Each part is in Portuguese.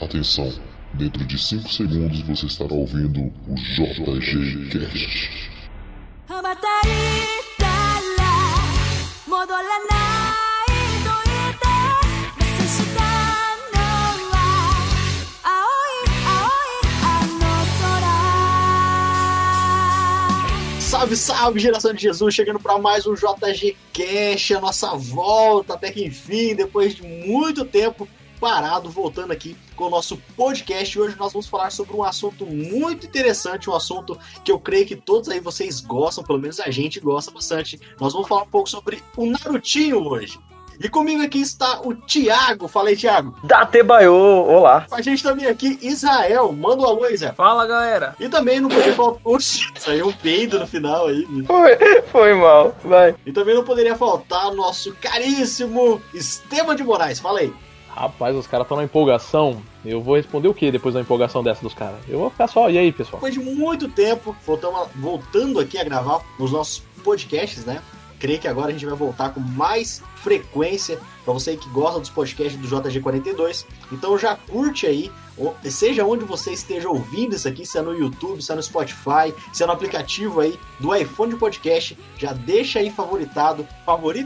Atenção, dentro de 5 segundos você estará ouvindo o JG Cast. 羽ばたいたら戻らないと言ってバスしたのは青い青いあの空 Salve, salve, geração de Jesus, chegando para mais um JG Cast, a nossa volta até que enfim, depois de muito tempo parado, voltando aqui com o nosso podcast. Hoje nós vamos falar sobre um assunto muito interessante, um assunto que eu creio que todos aí vocês gostam, pelo menos a gente gosta bastante. Nós vamos falar um pouco sobre o Narutinho hoje. E comigo aqui está o Thiago. Fala aí, Thiago. Datebayo, olá. Com a gente também aqui, Israel. Manda um alô, Israel. Fala, galera. E também não poderia faltar... Oxi, saiu um peido no final aí. Foi mal, vai. E também não poderia faltar o nosso caríssimo Esteban de Moraes. Fala aí. Rapaz, os caras estão na empolgação. Eu vou responder o que depois da empolgação dessa dos caras? Eu vou ficar só, e aí, pessoal? Depois de muito tempo, voltando aqui a gravar os nossos podcasts, né? Creio que agora a gente vai voltar com mais frequência para você que gosta dos podcasts do JG42. Então já curte aí, seja onde você esteja ouvindo isso aqui, se é no YouTube, se é no Spotify, se é no aplicativo aí do iPhone de podcast, já deixa aí favorita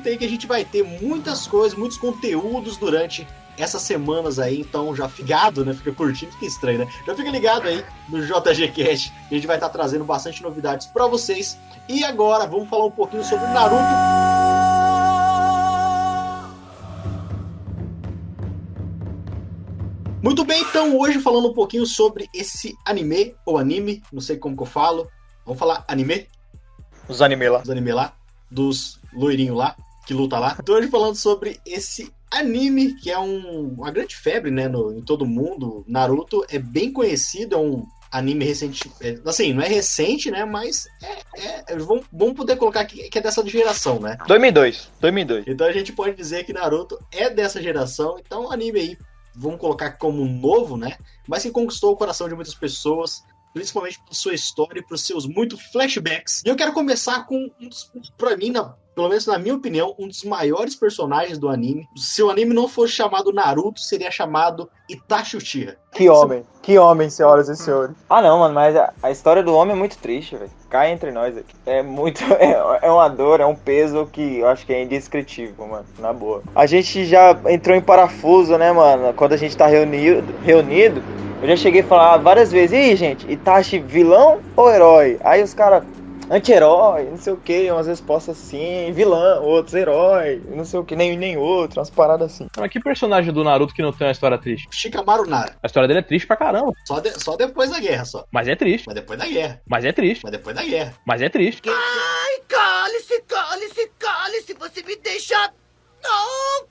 aí que a gente vai ter muitas coisas, muitos conteúdos durante essas semanas aí, então já fica ligado, né? Fica curtindo, fica estranho, né? Já fica ligado aí no JG Cast, a gente vai estar trazendo bastante novidades para vocês. E agora vamos falar um pouquinho sobre Naruto. Muito bem, então hoje falando um pouquinho sobre esse anime, ou anime, não sei como que eu falo. Vamos falar anime? Os anime lá. Os anime lá, dos loirinhos lá, que luta lá. Então hoje falando sobre esse anime, que é uma grande febre, né, em todo mundo. Naruto é bem conhecido, é um anime recente, assim, não é recente, né, mas vamos poder colocar que é dessa geração, né? 2002. Então a gente pode dizer que Naruto é dessa geração, então o anime aí, vamos colocar como novo, né, mas que conquistou o coração de muitas pessoas, principalmente por sua história e por seus muitos flashbacks. E eu quero começar com pra mim, pelo menos na minha opinião, um dos maiores personagens do anime. Se o anime não fosse chamado Naruto, seria chamado Itachi Uchiha. Que homem, senhoras e senhores. Ah não, mano, mas a história do homem é muito triste, velho. Cai entre nós aqui. É muito, é uma dor, é um peso que eu acho que é indescritível, mano, na boa. A gente já entrou em parafuso, né, mano, quando a gente tá reunido, eu já cheguei a falar várias vezes, e aí, gente, Itachi vilão ou herói? Aí os caras, anti-herói, não sei o que, umas respostas assim, vilão, outros herói, não sei o que, nem outro, umas paradas assim. Mas que personagem do Naruto que não tem uma história triste? Shikamaru Nara. A história dele é triste pra caramba. Só depois da guerra, só. Mas é triste. Mas depois da guerra. Mas é triste. Mas depois da guerra. Mas é triste. Ai, cale-se, você me deixa... Não!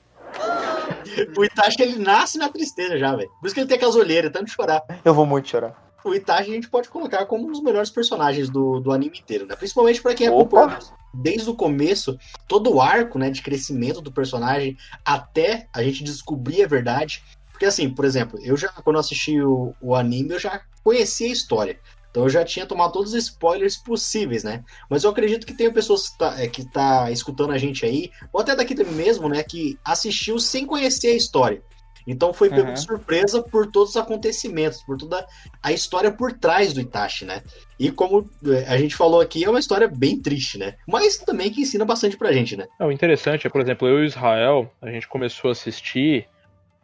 O Itachi, ele nasce na tristeza já, velho. Por isso que ele tem aquelas olheiras, tanto de chorar. Eu vou muito chorar. O Itachi a gente pode colocar como um dos melhores personagens do anime inteiro, né? Principalmente pra quem acompanha desde o começo, todo o arco, né, de crescimento do personagem até a gente descobrir a verdade. Porque assim, por exemplo, quando eu assisti o anime, eu já conhecia a história. Então eu já tinha tomado todos os spoilers possíveis, né? Mas eu acredito que tem pessoas que tá escutando a gente aí, ou até daqui mesmo, né, que assistiu sem conhecer a história. Então foi pego de surpresa por todos os acontecimentos, por toda a história por trás do Itachi, né? E como a gente falou aqui, é uma história bem triste, né? Mas também que ensina bastante pra gente, né? O interessante é, por exemplo, eu e o Israel, a gente começou a assistir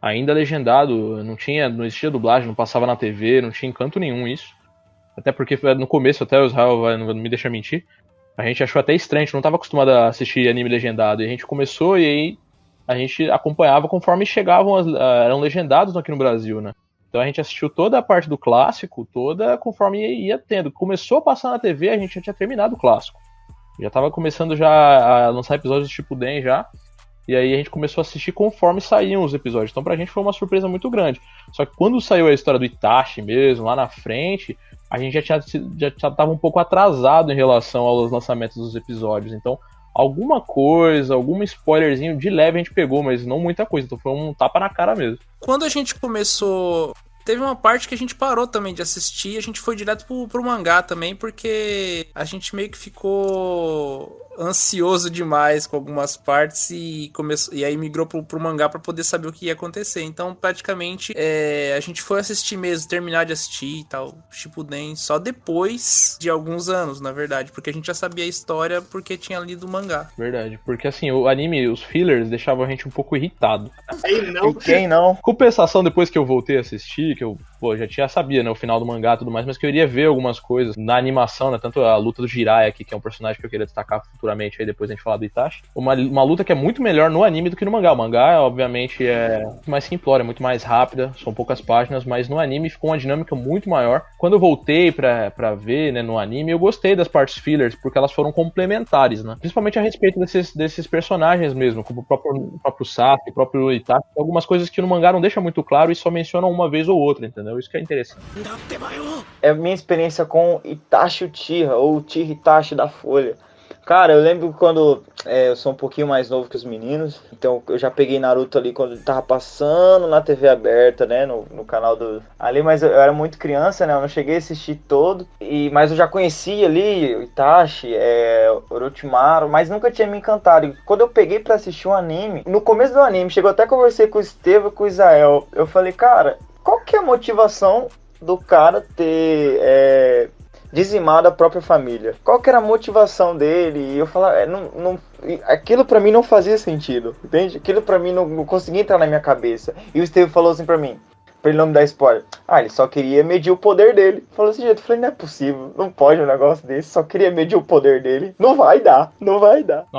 ainda legendado, não existia dublagem, não passava na TV, não tinha encanto nenhum isso. Até porque no começo, até o Israel não me deixa mentir, a gente achou até estranho, a gente não estava acostumado a assistir anime legendado. E a gente começou e aí a gente acompanhava conforme eram legendados aqui no Brasil, né? Então a gente assistiu toda a parte do clássico, toda conforme ia tendo. Começou a passar na TV, a gente já tinha terminado o clássico. Já estava começando já a lançar episódios do Shippuden já. E aí a gente começou a assistir conforme saíam os episódios. Então pra gente foi uma surpresa muito grande. Só que quando saiu a história do Itachi mesmo, lá na frente, a gente já estava um pouco atrasado em relação aos lançamentos dos episódios. Então, alguma coisa, algum spoilerzinho de leve a gente pegou, mas não muita coisa. Então foi um tapa na cara mesmo. Quando a gente começou... Teve uma parte que a gente parou também de assistir, a gente foi direto pro mangá também, porque a gente meio que ficou ansioso demais com algumas partes e aí migrou pro mangá pra poder saber o que ia acontecer. Então, praticamente, a gente foi assistir mesmo, terminar de assistir e tal, Shippuden, só depois de alguns anos, na verdade, porque a gente já sabia a história porque tinha lido o mangá. Verdade, porque assim, o anime, os fillers deixavam a gente um pouco irritado. Quem não? Compensação, depois que eu voltei a assistir, que eu já sabia, né, o final do mangá e tudo mais, mas que eu iria ver algumas coisas na animação, né, tanto a luta do Jiraiya aqui, que é um personagem que eu queria destacar futuramente, aí depois a gente falar do Itachi, uma luta que é muito melhor no anime do que no mangá. O mangá, obviamente, é muito mais simplório, é muito mais rápida, são poucas páginas, mas no anime ficou uma dinâmica muito maior. Quando eu voltei pra ver, né, no anime, eu gostei das partes fillers, porque elas foram complementares, né, principalmente a respeito desses personagens mesmo, como o próprio Sasuke, o próprio Itachi, algumas coisas que no mangá não deixa muito claro e só mencionam uma vez ou outra, entendeu? Isso que é interessante. É a minha experiência com Itachi Uchiha, ou Uchiha Itachi da Folha. Cara, eu lembro quando eu sou um pouquinho mais novo que os meninos, então eu já peguei Naruto ali quando ele tava passando na TV aberta, né, no canal do... Ali, mas eu era muito criança, né, eu não cheguei a assistir todo, mas eu já conhecia ali o Itachi, Orochimaru, mas nunca tinha me encantado. E quando eu peguei pra assistir um anime, no começo do anime, chegou até conversei com o Estevam e com o Israel, eu falei, cara, qual que é a motivação do cara ter... dizimado a própria família? Qual que era a motivação dele? E eu falava, aquilo pra mim não fazia sentido, entende? Aquilo pra mim não conseguia entrar na minha cabeça. E o Steve falou assim pra mim, pra ele não me dar spoiler, ele só queria medir o poder dele. Falou assim, jeito, eu falei, não é possível, não pode um negócio desse, só queria medir o poder dele. Não vai dar. Não,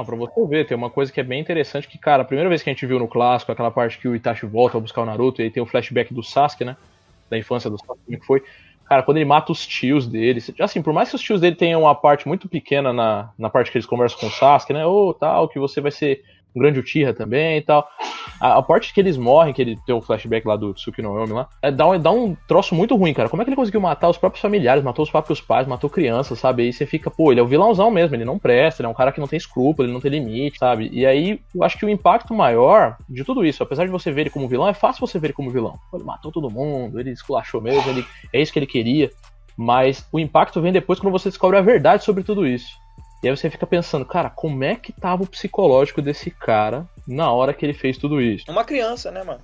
pra você ver, tem uma coisa que é bem interessante, que, cara, a primeira vez que a gente viu no clássico, aquela parte que o Itachi volta a buscar o Naruto, e aí tem o flashback do Sasuke, né, da infância do Sasuke, como que foi. Cara, quando ele mata os tios dele, assim, por mais que os tios dele tenham uma parte muito pequena na parte que eles conversam com o Sasuke, né, tal, que você vai ser um grande Uchiha também e tal. A parte que eles morrem, que ele tem o flashback lá do Tsuki no Yomi lá, dá um troço muito ruim, cara. Como é que ele conseguiu matar os próprios familiares, matou os próprios pais, matou crianças, sabe? Aí você fica, ele é o vilãozão mesmo, ele não presta, ele é um cara que não tem escrúpulo, ele não tem limite, sabe? E aí, eu acho que o impacto maior de tudo isso, apesar de você ver ele como vilão, é fácil você ver ele como vilão. Ele matou todo mundo, ele esculachou mesmo, é isso que ele queria. Mas o impacto vem depois quando você descobre a verdade sobre tudo isso. E aí você fica pensando, cara, como é que tava o psicológico desse cara na hora que ele fez tudo isso? Uma criança, né, mano?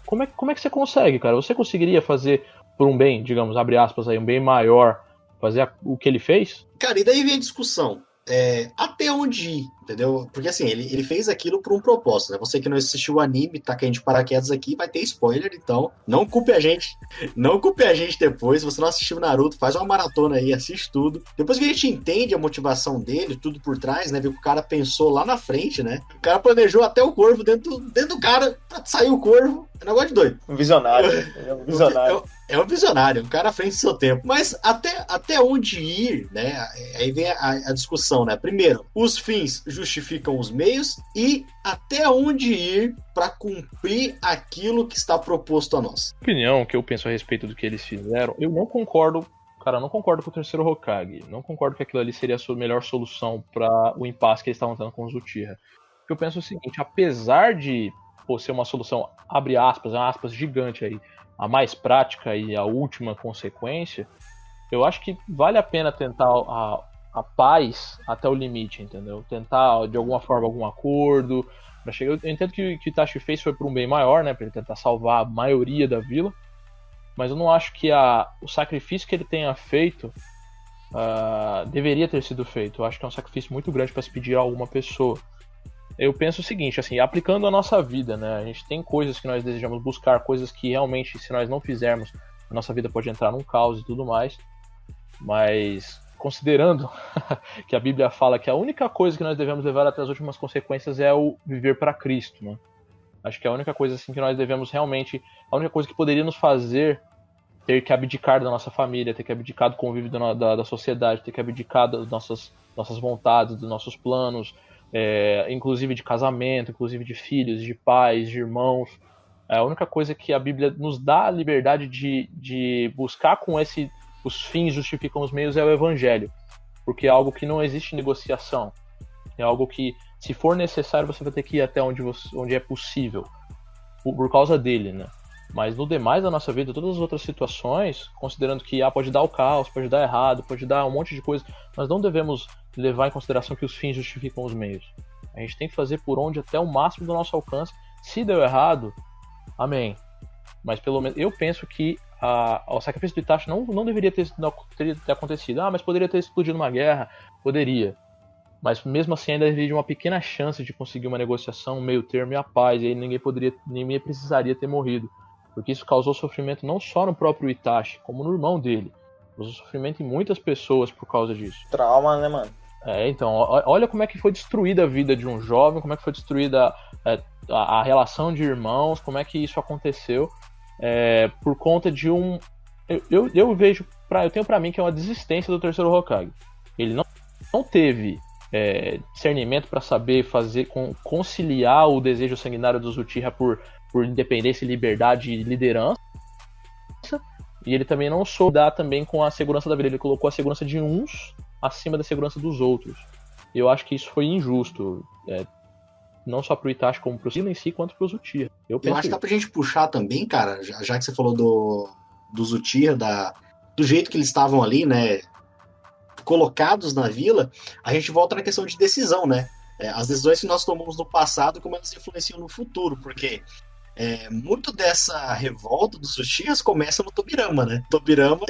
Como é que você consegue, cara? Você conseguiria fazer por um bem, digamos, abre aspas aí, um bem maior, fazer o que ele fez? Cara, e daí vem a discussão. Até onde ir, entendeu? Porque assim, ele fez aquilo por um propósito, né? Você que não assistiu o anime, tá caindo de paraquedas aqui, vai ter spoiler, então não culpe a gente. Não culpe a gente depois. Se você não assistiu Naruto, faz uma maratona aí, assiste tudo. Depois que a gente entende a motivação dele, tudo por trás, né? Vê que o cara pensou lá na frente, né? O cara planejou até o corvo dentro do cara pra sair o corvo. É um negócio de doido. Um visionário. É um visionário. É um visionário, um cara à frente do seu tempo. Mas até onde ir, né? Aí vem a discussão, né? Primeiro, os fins justificam os meios e até onde ir para cumprir aquilo que está proposto a nós. A opinião que eu penso a respeito do que eles fizeram, eu não concordo. Cara, eu não concordo com o terceiro Hokage. Não concordo que aquilo ali seria a melhor solução para o impasse que eles estavam tendo com os Uchiha. Porque eu penso o seguinte, apesar de ser uma solução, abre aspas, uma aspas gigante aí, a mais prática e a última consequência, eu acho que vale a pena tentar a paz até o limite, entendeu? Tentar, de alguma forma, algum acordo pra chegar. Eu entendo que o que Itachi fez foi por um bem maior, né? Pra ele tentar salvar a maioria da vila, mas eu não acho que o sacrifício que ele tenha feito deveria ter sido feito. Eu acho que é um sacrifício muito grande pra se pedir a alguma pessoa. Eu penso o seguinte, assim, aplicando a nossa vida, né? A gente tem coisas que nós desejamos buscar, coisas que realmente, se nós não fizermos, a nossa vida pode entrar num caos e tudo mais. Mas, considerando que a Bíblia fala que a única coisa que nós devemos levar até as últimas consequências é o viver para Cristo, né? Acho que é a única coisa assim que nós devemos realmente, a única coisa que poderia nos fazer ter que abdicar da nossa família, ter que abdicar do convívio da sociedade, ter que abdicar das nossas vontades, dos nossos planos, inclusive de casamento, inclusive de filhos, de pais, de irmãos. A única coisa que a Bíblia nos dá a liberdade de buscar com os fins justificam os meios é o Evangelho, porque é algo que não existe negociação, é algo que, se for necessário, você vai ter que ir até onde é possível, por causa dele, né? Mas no demais da nossa vida, todas as outras situações, considerando que pode dar o caos, pode dar errado, pode dar um monte de coisa, nós não devemos levar em consideração que os fins justificam os meios. A gente tem que fazer por onde até o máximo do nosso alcance. Se deu errado, amém. Mas pelo menos eu penso que o sacrifício do Itachi não deveria ter acontecido. Mas poderia ter explodido uma guerra? Poderia. Mas mesmo assim ainda haveria uma pequena chance de conseguir uma negociação, um meio termo e a paz. E aí ninguém precisaria ter morrido. Porque isso causou sofrimento não só no próprio Itachi, como no irmão dele. Causou sofrimento em muitas pessoas por causa disso. Trauma, né, mano? Então, olha como é que foi destruída a vida de um jovem, como é que foi destruída a relação de irmãos, como é que isso aconteceu por conta de um... Eu tenho pra mim que é uma desistência do terceiro Hokage. Ele não teve discernimento pra saber conciliar o desejo sanguinário dos Uchiha por independência, liberdade e liderança. E ele também não soube dar também com a segurança da vida. Ele colocou a segurança de uns acima da segurança dos outros. E eu acho que isso foi injusto. Não só pro Itachi, como pro Sila em si, quanto pros Uchiha. Eu acho que dá pra gente puxar também, cara, já que você falou dos Uchiha, do jeito que eles estavam ali, né, colocados na vila, a gente volta na questão de decisão, né? As decisões que nós tomamos no passado, como elas influenciam no futuro, porque muito dessa revolta dos Uchihas começa no Tobirama, né? Tobirama,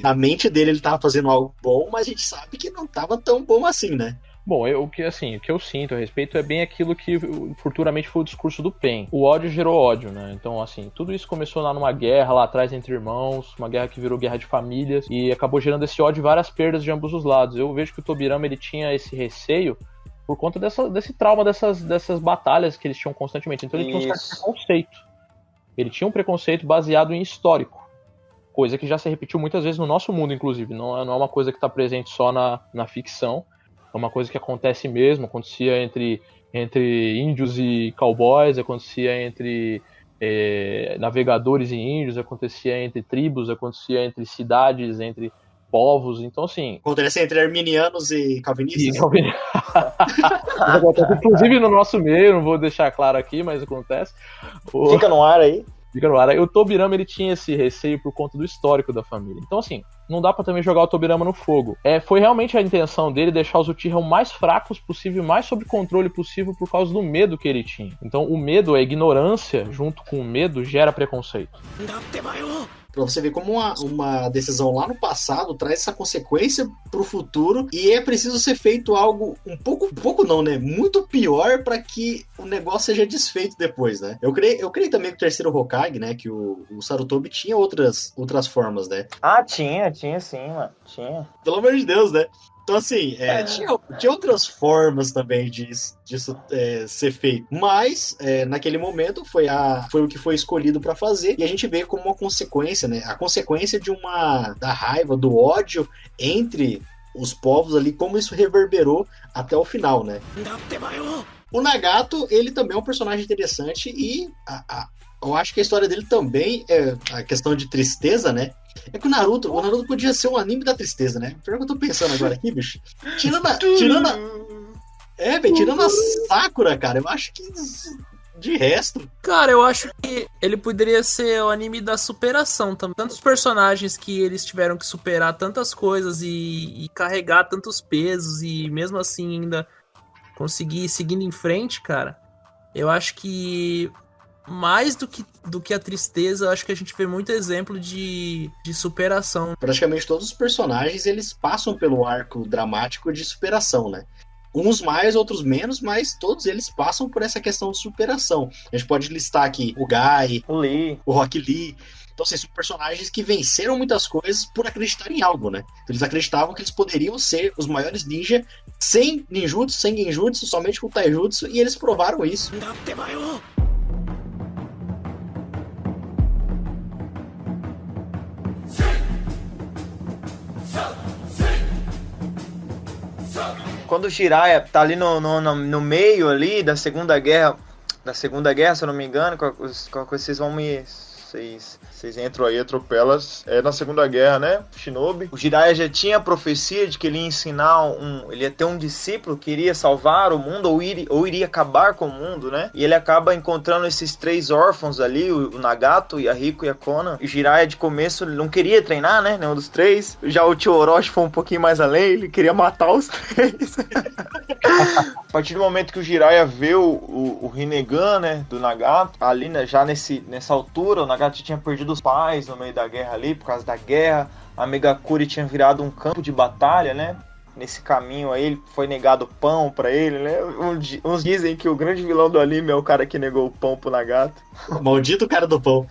na mente dele, ele tava fazendo algo bom, mas a gente sabe que não tava tão bom assim, né? Bom, o que eu sinto a respeito é bem aquilo que futuramente foi o discurso do Pen. O ódio gerou ódio, né? Então, assim, tudo isso começou lá numa guerra lá atrás entre irmãos, uma guerra que virou guerra de famílias, e acabou gerando esse ódio e várias perdas de ambos os lados. Eu vejo que o Tobirama, ele tinha esse receio por conta desse trauma, dessas batalhas que eles tinham constantemente. Então ele tinha um certo preconceito. Ele tinha um preconceito baseado em histórico. Coisa que já se repetiu muitas vezes no nosso mundo, inclusive. Não é uma coisa que está presente só na ficção. É uma coisa que acontece mesmo. Acontecia entre índios e cowboys, acontecia entre navegadores e índios, acontecia entre tribos, acontecia entre cidades, entre povos. Então, assim... Acontece entre arminianos e calvinistas? Inclusive no nosso meio, não vou deixar claro aqui, mas acontece. Fica no ar aí. Fica no ar. E o Tobirama, ele tinha esse receio por conta do histórico da família. Então, assim, não dá pra também jogar o Tobirama no fogo. Foi realmente a intenção dele deixar os Uchiha o mais fracos possível, o mais sob controle possível, por causa do medo que ele tinha. Então, o medo, a ignorância, junto com o medo, gera preconceito. Pra você ver como uma decisão lá no passado traz essa consequência pro futuro, e é preciso ser feito algo um pouco não, né? Muito pior para que o negócio seja desfeito depois, né? Eu creio também que o terceiro Hokage, né? Que o Sarutobi tinha outras formas, né? Tinha sim, mano. Tinha. Pelo amor de Deus, né? Então, assim, tinha outras formas também disso ser feito. Mas, naquele momento, foi o que foi escolhido para fazer. E a gente vê como uma consequência, né? A consequência da raiva, do ódio entre os povos ali, como isso reverberou até o final, né? O Nagato, ele também é um personagem interessante e eu acho que a história dele também é a questão de tristeza, né? É que o Naruto podia ser um anime da tristeza, né? Pior que eu tô pensando agora aqui, bicho. Tirando a Sakura, cara, eu acho que de resto... Cara, eu acho que ele poderia ser o anime da superação também. Tantos personagens que eles tiveram que superar tantas coisas e carregar tantos pesos e mesmo assim ainda conseguir seguindo em frente, cara. Eu acho que mais do que a tristeza, eu acho que a gente vê muito exemplo de superação. Praticamente todos os personagens, eles passam pelo arco dramático de superação, né? Uns mais, outros menos, mas todos eles passam por essa questão de superação. A gente pode listar aqui o Guy, o Lee, o Rock Lee. Então, assim, são personagens que venceram muitas coisas por acreditar em algo, né? Eles acreditavam que eles poderiam ser os maiores ninja sem ninjutsu, sem genjutsu, somente com taijutsu, e eles provaram isso. Quando o Jiraiya tá ali no meio ali da Segunda Guerra, se eu não me engano, vocês vocês entram aí, atropelam. É na Segunda Guerra, né? Shinobi. O Jiraiya já tinha a profecia de que ele ia ensinar ele ia ter um discípulo que iria salvar o mundo ou iria acabar com o mundo, né? E ele acaba encontrando esses 3 órfãos ali, o Nagato, o Yahiko e a Konan. E o Jiraiya de começo ele não queria treinar, né? Nenhum dos 3. Já o tio Orochi foi um pouquinho mais além, ele queria matar os 3. A partir do momento que o Jiraiya vê o Rinnegan, né, do Nagato, ali, né, já nessa altura, o Nagato tinha perdido os pais no meio da guerra ali, por causa da guerra, a Megakuri tinha virado um campo de batalha, né, nesse caminho aí foi negado pão pra ele, né, uns dizem que o grande vilão do anime é o cara que negou o pão pro Nagato. Maldito cara do pão.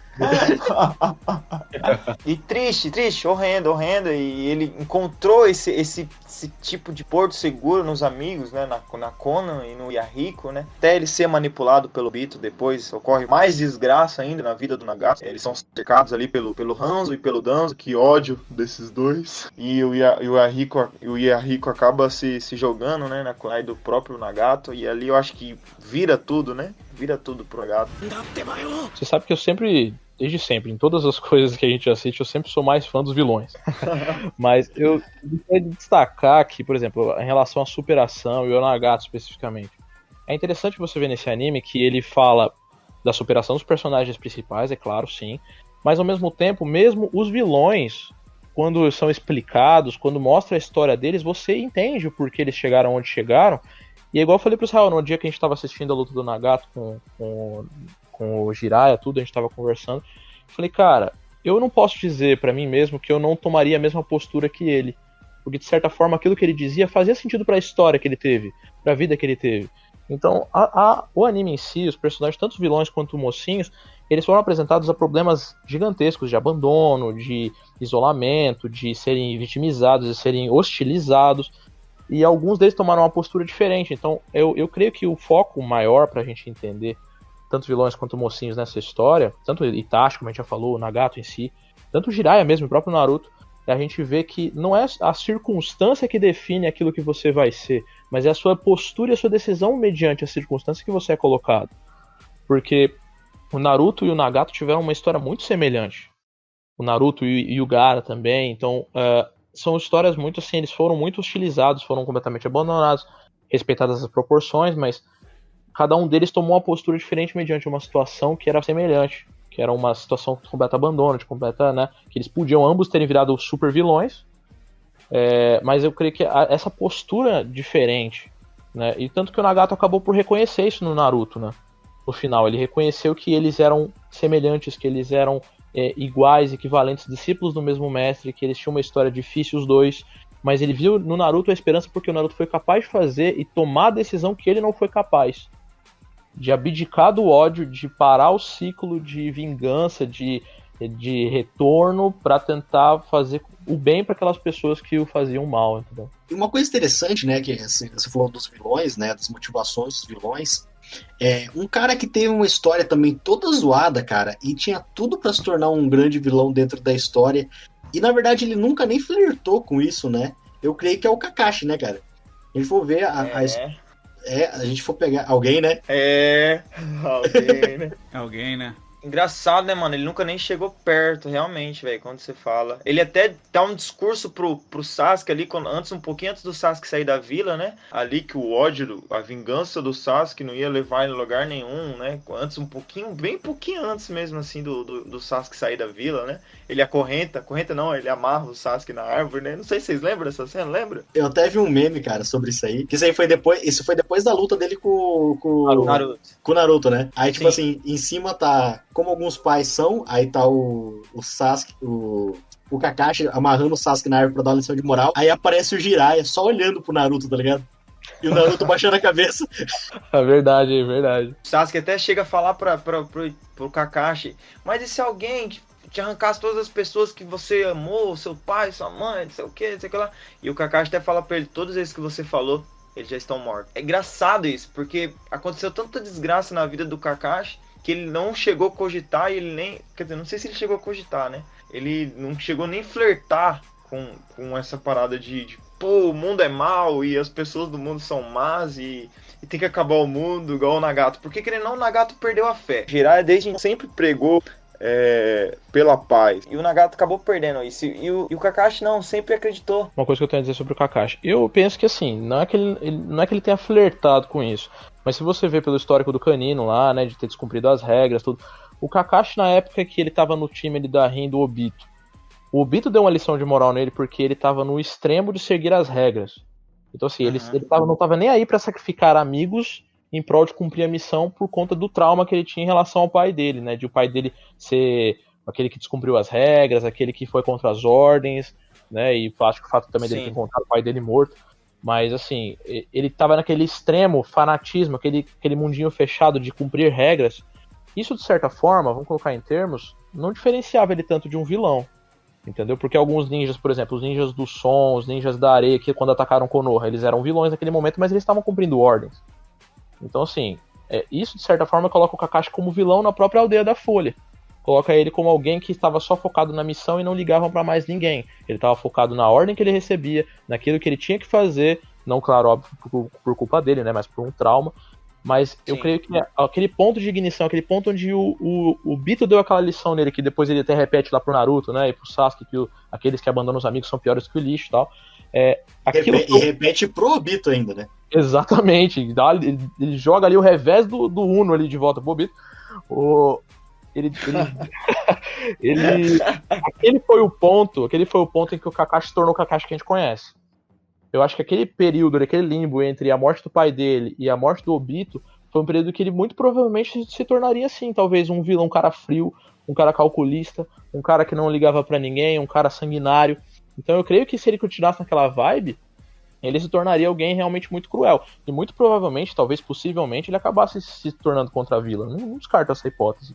E triste, horrendo, e ele encontrou esse tipo de porto seguro nos amigos, né, na Konan e no Yahiko, né, até ele ser manipulado pelo Obito. Depois ocorre mais desgraça ainda na vida do Nagato, eles são cercados ali pelo Hanzo e pelo Danzo, que ódio desses dois, e o Yahiko acaba se jogando, né, na Kunai do próprio Nagato, e ali eu acho que vira tudo, né, pro Nagato. Você sabe que eu sempre, desde sempre, em todas as coisas que a gente assiste, eu sempre sou mais fã dos vilões. Mas eu queria destacar que, por exemplo, em relação à superação e ao Nagato especificamente, é interessante você ver nesse anime que ele fala da superação dos personagens principais, é claro, sim, mas ao mesmo tempo, mesmo os vilões, quando são explicados, quando mostra a história deles, você entende o porquê eles chegaram onde chegaram. E é igual eu falei pro Israel, no dia que a gente tava assistindo a luta do Nagato com o Jiraiya, tudo, a gente tava conversando. Falei, cara, eu não posso dizer pra mim mesmo que eu não tomaria a mesma postura que ele. Porque, de certa forma, aquilo que ele dizia fazia sentido pra história que ele teve, pra vida que ele teve. Então, o anime em si, os personagens, tanto os vilões quanto os mocinhos, eles foram apresentados a problemas gigantescos de abandono, de isolamento, de serem vitimizados, de serem hostilizados. E alguns deles tomaram uma postura diferente. Então eu creio que o foco maior pra gente entender tanto vilões quanto mocinhos nessa história, tanto o Itachi, como a gente já falou, o Nagato em si, tanto o Jiraiya mesmo, o próprio Naruto, é a gente vê que não é a circunstância que define aquilo que você vai ser, mas é a sua postura e a sua decisão mediante a circunstância que você é colocado. Porque o Naruto e o Nagato tiveram uma história muito semelhante. O Naruto e o Gaara também, então são histórias muito assim, eles foram muito hostilizados, foram completamente abandonados, respeitadas as proporções, mas cada um deles tomou uma postura diferente mediante uma situação que era semelhante, que era uma situação de completo abandono, de completa, né, que eles podiam ambos terem virado super vilões, mas eu creio que essa postura diferente, né, e tanto que o Nagato acabou por reconhecer isso no Naruto, né, no final, ele reconheceu que eles eram semelhantes, que eles eram iguais, equivalentes, discípulos do mesmo mestre, que eles tinham uma história difícil os dois, mas ele viu no Naruto a esperança porque o Naruto foi capaz de fazer e tomar a decisão que ele não foi capaz, de abdicar do ódio, de parar o ciclo de vingança, de retorno para tentar fazer o bem para aquelas pessoas que o faziam mal, entendeu? E uma coisa interessante, né, que assim, você falou dos vilões, né, das motivações dos vilões, um cara que teve uma história também toda zoada, cara, e tinha tudo pra se tornar um grande vilão dentro da história, e na verdade ele nunca nem flertou com isso, né? Eu creio que é o Kakashi, né, cara? A gente for ver a gente for pegar alguém, né? Alguém, né? Alguém, né? Engraçado, né, mano? Ele nunca nem chegou perto, realmente, velho, quando você fala. Ele até dá um discurso pro Sasuke ali, um pouquinho antes do Sasuke sair da vila, né? Ali que o ódio, a vingança do Sasuke não ia levar em lugar nenhum, né? Antes, bem pouquinho antes mesmo, assim, do Sasuke sair da vila, né? Ele acorrenta não, ele amarra o Sasuke na árvore, né? Não sei se vocês lembram dessa cena, lembra? Eu até vi um meme, cara, sobre isso aí. Que isso foi depois da luta dele com o Naruto, né? Aí, tipo assim, em cima tá como alguns pais são, aí tá o Sasuke, o Kakashi amarrando o Sasuke na árvore pra dar uma lição de moral, aí aparece o Jiraiya só olhando pro Naruto, tá ligado? E o Naruto baixando a cabeça. É verdade, é verdade. O Sasuke até chega a falar pro Kakashi, mas e se alguém te arrancasse todas as pessoas que você amou, seu pai, sua mãe, não sei o que lá, e o Kakashi até fala pra ele, todos esses que você falou, eles já estão mortos. É engraçado isso, porque aconteceu tanta desgraça na vida do Kakashi, que ele não chegou a cogitar, e ele nem... Quer dizer, não sei se ele chegou a cogitar, né? Ele não chegou nem a flertar com essa parada de pô, o mundo é mau, e as pessoas do mundo são más, e tem que acabar o mundo, igual o Nagato. Porque, querendo ou não, o Nagato perdeu a fé. Jiraiya desde sempre pregou pela paz. E o Nagato acabou perdendo isso. E o Kakashi não, sempre acreditou. Uma coisa que eu tenho a dizer sobre o Kakashi. Eu penso que assim, não é que ele tenha flertado com isso. Mas se você vê pelo histórico do Kanino lá, né, de ter descumprido as regras, tudo. O Kakashi, na época que ele tava no time ali da Rin do Obito, o Obito deu uma lição de moral nele porque ele tava no extremo de seguir as regras. Então assim, ele não tava nem aí pra sacrificar amigos em prol de cumprir a missão por conta do trauma que ele tinha em relação ao pai dele, né? De o pai dele ser aquele que descumpriu as regras, aquele que foi contra as ordens, né? E acho que o fato também dele ter encontrado o pai dele morto. Mas assim, ele tava naquele extremo fanatismo, aquele mundinho fechado de cumprir regras. Isso, de certa forma, vamos colocar em termos, não diferenciava ele tanto de um vilão. Entendeu? Porque alguns ninjas, por exemplo, os ninjas do som, os ninjas da areia, que quando atacaram Konoha, eles eram vilões naquele momento, mas eles estavam cumprindo ordens. Então, assim, isso de certa forma coloca o Kakashi como vilão na própria aldeia da Folha. Coloca ele como alguém que estava só focado na missão e não ligava pra mais ninguém. Ele estava focado na ordem que ele recebia, naquilo que ele tinha que fazer, não, claro, óbvio, por culpa dele, né, mas por um trauma. Mas eu creio que aquele ponto de ignição, aquele ponto onde o Bito deu aquela lição nele, que depois ele até repete lá pro Naruto, né, e pro Sasuke, que aqueles que abandonam os amigos são piores que o lixo e tal. E repete pro Obito ainda, né? Exatamente. Ele joga ali o revés do Uno ali de volta pro Obito. Aquele foi o ponto em que o Kakashi se tornou o Kakashi que a gente conhece. Eu acho que aquele período, aquele limbo entre a morte do pai dele e a morte do Obito foi um período que ele muito provavelmente se tornaria assim, talvez um vilão, um cara frio, um cara calculista, um cara que não ligava pra ninguém, um cara sanguinário. Então eu creio que se ele continuasse naquela vibe, ele se tornaria alguém realmente muito cruel. E muito provavelmente, talvez possivelmente, ele acabasse se tornando contra a vila. Não descarto essa hipótese.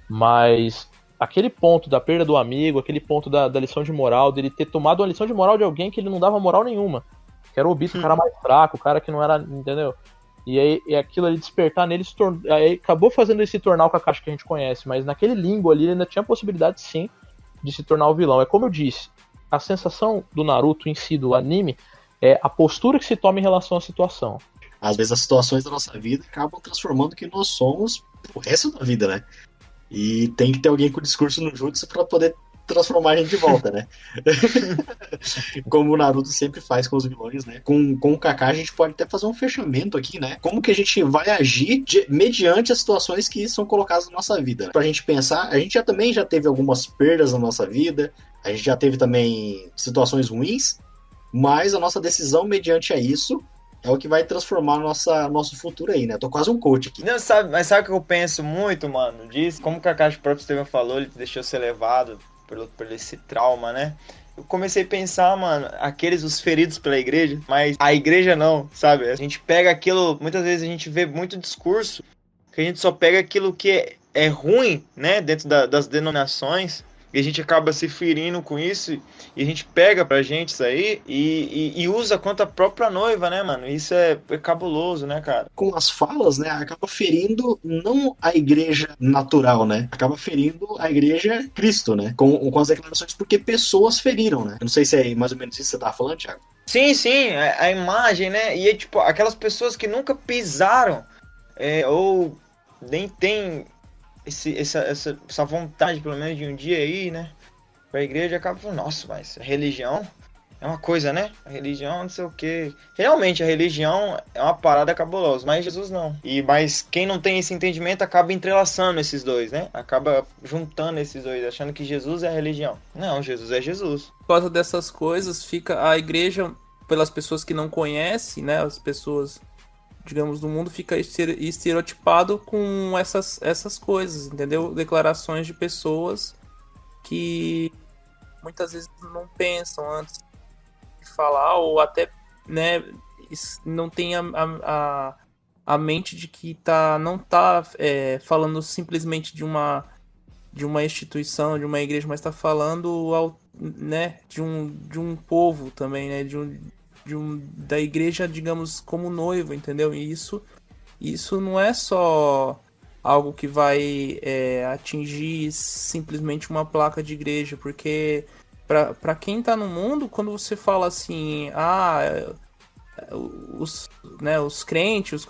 Mas aquele ponto da perda do amigo, aquele ponto da lição de moral, dele ter tomado uma lição de moral de alguém que ele não dava moral nenhuma. Que era o Obito, o cara mais fraco, o cara que não era, entendeu? E aí aquilo ali despertar nele, aí acabou fazendo ele se tornar o Kakashi que a gente conhece. Mas naquele limbo ali, ele ainda tinha a possibilidade sim de se tornar o vilão. É como eu disse, a sensação do Naruto em si, do anime, é a postura que se toma em relação à situação. Às vezes as situações da nossa vida acabam transformando o que nós somos o resto da vida, né? E tem que ter alguém com discurso no jutsu pra poder transformar a gente de volta, né? Como o Naruto sempre faz com os vilões, né? Com o Kakashi a gente pode até fazer um fechamento aqui, né? Como que a gente vai agir mediante as situações que são colocadas na nossa vida. Né? Pra gente pensar, a gente também já teve algumas perdas na nossa vida, a gente já teve também situações ruins, mas a nossa decisão mediante a isso é o que vai transformar nosso futuro aí, né? Eu tô quase um coach aqui. Não, mas sabe o que eu penso muito, mano? Disso, como o Kakashi, o próprio Steven falou, ele deixou ser levado por esse trauma, né? Eu comecei a pensar, mano, os feridos pela igreja, mas a igreja não, sabe? A gente pega aquilo, muitas vezes a gente vê muito discurso, que a gente só pega aquilo que é ruim, né? Dentro das denominações, e a gente acaba se ferindo com isso, e a gente pega pra gente isso aí e usa contra a própria noiva, né, mano? Isso é cabuloso, né, cara? Com as falas, né, acaba ferindo não a igreja natural, né? Acaba ferindo a igreja Cristo, né? Com as declarações, porque pessoas feriram, né? Eu não sei se é mais ou menos isso que você tava falando, Thiago. Sim, a imagem, né? E é tipo, aquelas pessoas que nunca pisaram, ou nem tem essa vontade, pelo menos, de um dia aí, né? Pra igreja, acaba falando, nossa, mas a religião é uma coisa, né? A religião, não sei o quê. Realmente, a religião é uma parada cabulosa, mas Jesus não. Mas quem não tem esse entendimento acaba entrelaçando esses dois, né? Acaba juntando esses dois, achando que Jesus é a religião. Não, Jesus é Jesus. Por causa dessas coisas, fica a igreja, pelas pessoas que não conhecem, né? As pessoas, digamos, do mundo, fica estereotipado com essas coisas, entendeu? Declarações de pessoas que muitas vezes não pensam antes de falar, ou até, né, não tem a mente de que não tá falando simplesmente de uma instituição, de uma igreja, mas está falando né, de um povo também, né, da igreja, digamos, como noivo, entendeu? E isso não é só algo que vai atingir simplesmente uma placa de igreja, porque para quem tá no mundo, quando você fala assim, os crentes,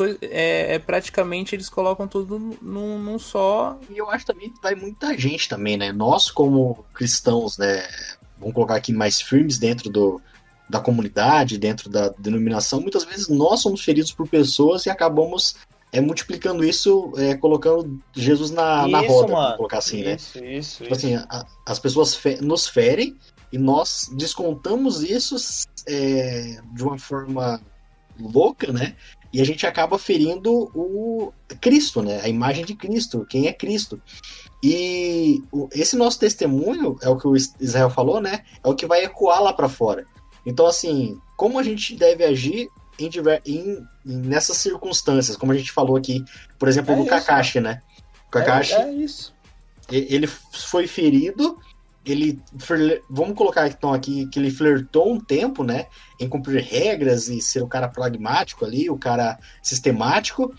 praticamente eles colocam tudo num só. E eu acho também que vai muita gente também, né? Nós, como cristãos, né? Vamos colocar aqui mais firmes dentro da comunidade, dentro da denominação, muitas vezes nós somos feridos por pessoas e acabamos multiplicando isso, colocando Jesus na roda, vamos colocar assim, né? Tipo assim, as pessoas nos ferem e nós descontamos isso de uma forma louca, né? E a gente acaba ferindo o Cristo, né? A imagem de Cristo, quem é Cristo. E esse nosso testemunho, é o que o Israel falou, né? É o que vai ecoar lá para fora. Então, assim, como a gente deve agir nessas circunstâncias, como a gente falou aqui, por exemplo, do Kakashi, né? O Kakashi, isso. Ele foi ferido, vamos colocar então aqui que ele flertou um tempo, né, em cumprir regras e ser o cara pragmático ali, o cara sistemático,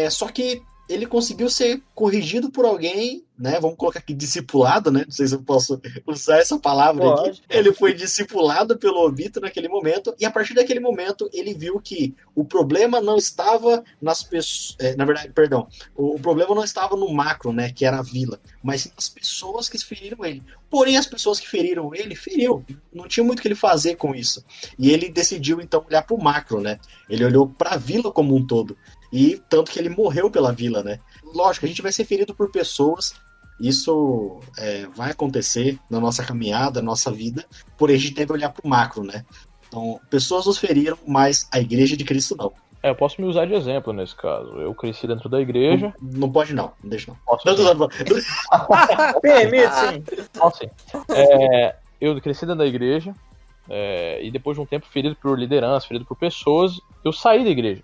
só que ele conseguiu ser corrigido por alguém, né? Vamos colocar aqui discipulado, né? Não sei se eu posso usar essa palavra aqui. Ele foi discipulado pelo Obito naquele momento, e a partir daquele momento ele viu que o problema não estava nas pessoas. Na verdade, perdão, o problema não estava no macro, né? Que era a vila, mas sim nas pessoas que feriram ele. Porém, as pessoas que feriram ele, feriu. Não tinha muito o que ele fazer com isso. E ele decidiu, então, olhar para o macro, né? Ele olhou para a vila como um todo. E tanto que ele morreu pela vila, né? Lógico, a gente vai ser ferido por pessoas, isso vai acontecer na nossa caminhada, na nossa vida, porém a gente deve olhar para o macro, né? Então, pessoas nos feriram, mas a igreja de Cristo não. Eu posso me usar de exemplo nesse caso. Eu cresci dentro da igreja. Não pode não deixa não. Posso Permite, sim. Assim, eu cresci dentro da igreja, e depois de um tempo ferido por liderança, ferido por pessoas, eu saí da igreja.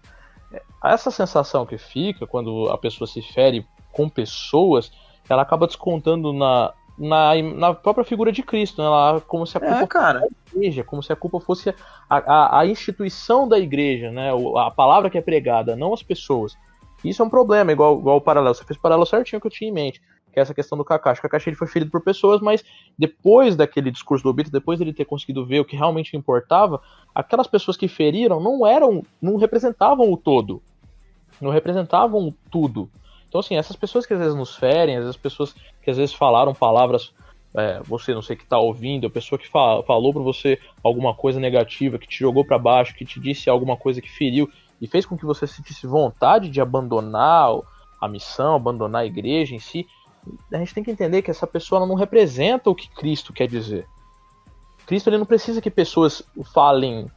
Essa sensação que fica quando a pessoa se fere com pessoas, ela acaba descontando na própria figura de Cristo, né? Ela, como se a culpa fosse da igreja, como se a culpa fosse a instituição da igreja, né? A palavra que é pregada, não as pessoas. Isso é um problema, igual o paralelo. Você fez o paralelo certinho que eu tinha em mente, que é essa questão do Kakashi. O Kakashi ele foi ferido por pessoas, mas depois daquele discurso do Obito, depois dele ter conseguido ver o que realmente importava, aquelas pessoas que feriram não representavam o todo, não representavam tudo. Então, assim, essas pessoas que às vezes nos ferem, essas pessoas que às vezes falaram palavras, você não sei que tá ouvindo, a pessoa que falou pra você alguma coisa negativa, que te jogou pra baixo, que te disse alguma coisa que feriu e fez com que você sentisse vontade de abandonar a missão, abandonar a igreja em si, a gente tem que entender que essa pessoa ela não representa o que Cristo quer dizer. Cristo ele não precisa que pessoas falem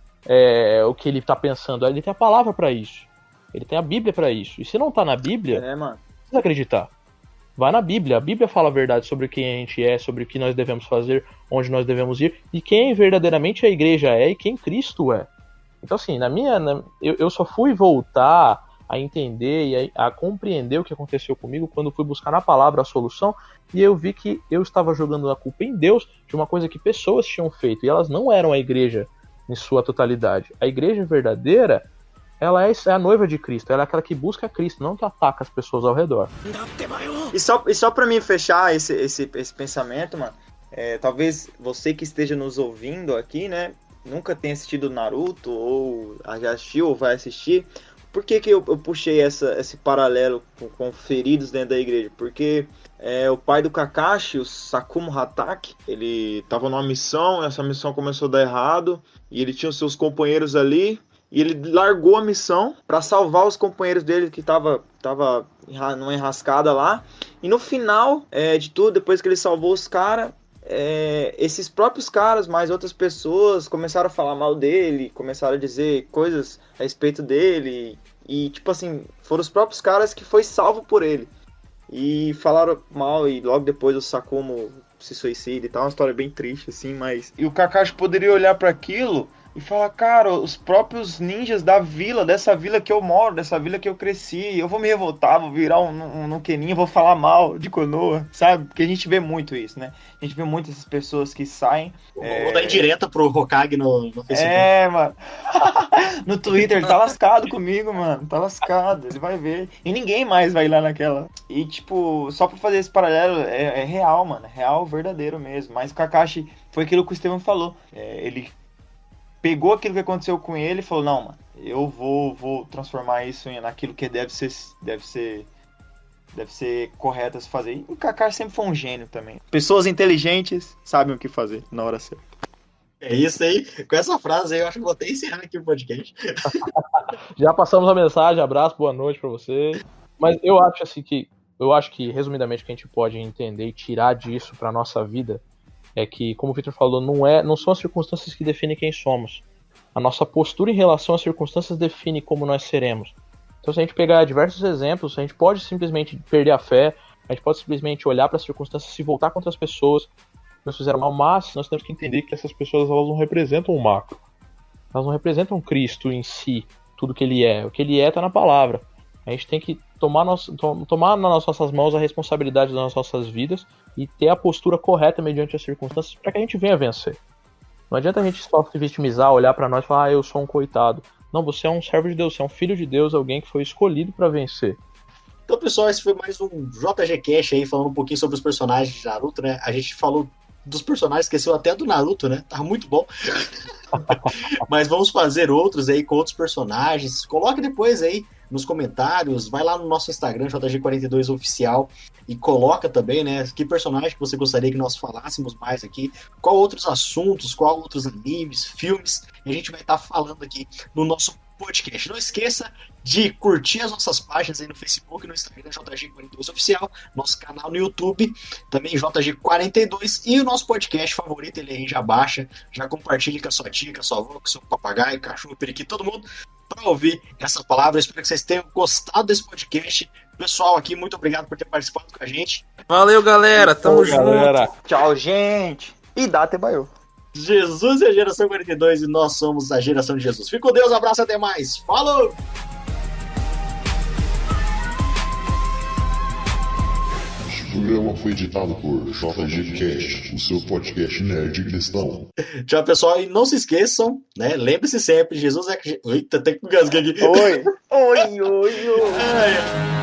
o que ele está pensando, ele tem a palavra para isso. Ele tem a Bíblia para isso. E se não está na Bíblia, mano, precisa acreditar. Vai na Bíblia. A Bíblia fala a verdade sobre quem a gente é, sobre o que nós devemos fazer, onde nós devemos ir, e quem verdadeiramente a igreja é e quem Cristo é. Então, assim, eu só fui voltar a entender e a compreender o que aconteceu comigo quando fui buscar na palavra a solução, e eu vi que eu estava jogando a culpa em Deus de uma coisa que pessoas tinham feito, e elas não eram a igreja em sua totalidade. A igreja verdadeira, ela é a noiva de Cristo, ela é aquela que busca Cristo, não que ataca as pessoas ao redor. E só pra mim fechar esse pensamento, mano, talvez você que esteja nos ouvindo aqui, né, nunca tenha assistido Naruto, ou já assistiu, ou vai assistir. Por que eu puxei esse paralelo com feridos dentro da igreja? Porque o pai do Kakashi, o Sakumo Hatake, ele estava numa missão, essa missão começou a dar errado, e ele tinha os seus companheiros ali, e ele largou a missão para salvar os companheiros dele que tava numa enrascada lá. E no final de tudo, depois que ele salvou os caras, esses próprios caras, mais outras pessoas, começaram a falar mal dele, começaram a dizer coisas a respeito dele, e tipo assim, foram os próprios caras que foi salvo por ele, e falaram mal, e logo depois o Sakumo se suicida e tal, uma história bem triste assim, mas... E o Kakashi poderia olhar para aquilo e falar, cara, os próprios ninjas dessa vila que eu moro, dessa vila que eu cresci, eu vou me revoltar, vou virar um Kenin, vou falar mal de Konoha, sabe? Porque a gente vê muito isso, né? A gente vê muito essas pessoas que saem... Vou dar indireta pro Hokage no Facebook. Mano. No Twitter, ele tá lascado comigo, mano. Tá lascado, ele vai ver. E ninguém mais vai lá naquela. E, tipo, só pra fazer esse paralelo, é real, mano. É real, verdadeiro mesmo. Mas o Kakashi, foi aquilo que o Estevam falou. Ele pegou aquilo que aconteceu com ele e falou, não, mano, eu vou transformar isso naquilo que deve ser correto a se fazer. E o Kaká sempre foi um gênio também. Pessoas inteligentes sabem o que fazer na hora certa. É isso aí. Com essa frase aí, eu acho que vou até encerrar aqui o podcast. Já passamos a mensagem, abraço, boa noite pra você. Mas eu acho que, resumidamente, o que a gente pode entender e tirar disso pra nossa vida é que, como o Victor falou, não são as circunstâncias que definem quem somos. A nossa postura em relação às circunstâncias define como nós seremos. Então, se a gente pegar diversos exemplos, a gente pode simplesmente perder a fé, a gente pode simplesmente olhar para as circunstâncias e se voltar contra as pessoas que nos fizeram mal, mas nós temos que entender que essas pessoas elas não representam o macro. Elas não representam Cristo em si, tudo que ele é. O que ele é está na palavra. A gente tem que tomar nas nossas mãos a responsabilidade das nossas vidas e ter a postura correta mediante as circunstâncias para que a gente venha vencer. Não adianta a gente só se vitimizar, olhar para nós e falar, eu sou um coitado. Não, você é um servo de Deus, você é um filho de Deus, alguém que foi escolhido para vencer. Então, pessoal, esse foi mais um JG Cash aí, falando um pouquinho sobre os personagens de Naruto, né? A gente falou dos personagens, esqueceu até do Naruto, né? Tava muito bom. Mas vamos fazer outros aí com outros personagens. Coloque depois aí nos comentários, vai lá no nosso Instagram, JG42Oficial, e coloca também, né, que personagem que você gostaria que nós falássemos mais aqui, qual outros assuntos, qual outros animes, filmes, e a gente vai estar falando aqui no nosso podcast. Não esqueça de curtir as nossas páginas aí no Facebook, no Instagram, JG42Oficial, nosso canal no YouTube, também JG42, e o nosso podcast favorito, ele aí já baixa, já compartilha com a sua tia, com a sua avó, com o seu papagaio, cachorro, periquito, todo mundo, para ouvir essa palavra. Eu espero que vocês tenham gostado desse podcast. Pessoal aqui, muito obrigado por ter participado com a gente. Valeu, galera. Tamo junto. Galera. Tchau, gente. E dá até baiô. Jesus é a geração 42 e nós somos a geração de Jesus. Fica com Deus, abraço, até mais. Falou! Este programa foi editado por JG Cast, o seu podcast nerd cristão. Tchau, pessoal. E não se esqueçam, né? Lembre-se sempre, Jesus é... Eita, tem que engasgar aqui. Oi. Oi, oi, oi. Ai, ai.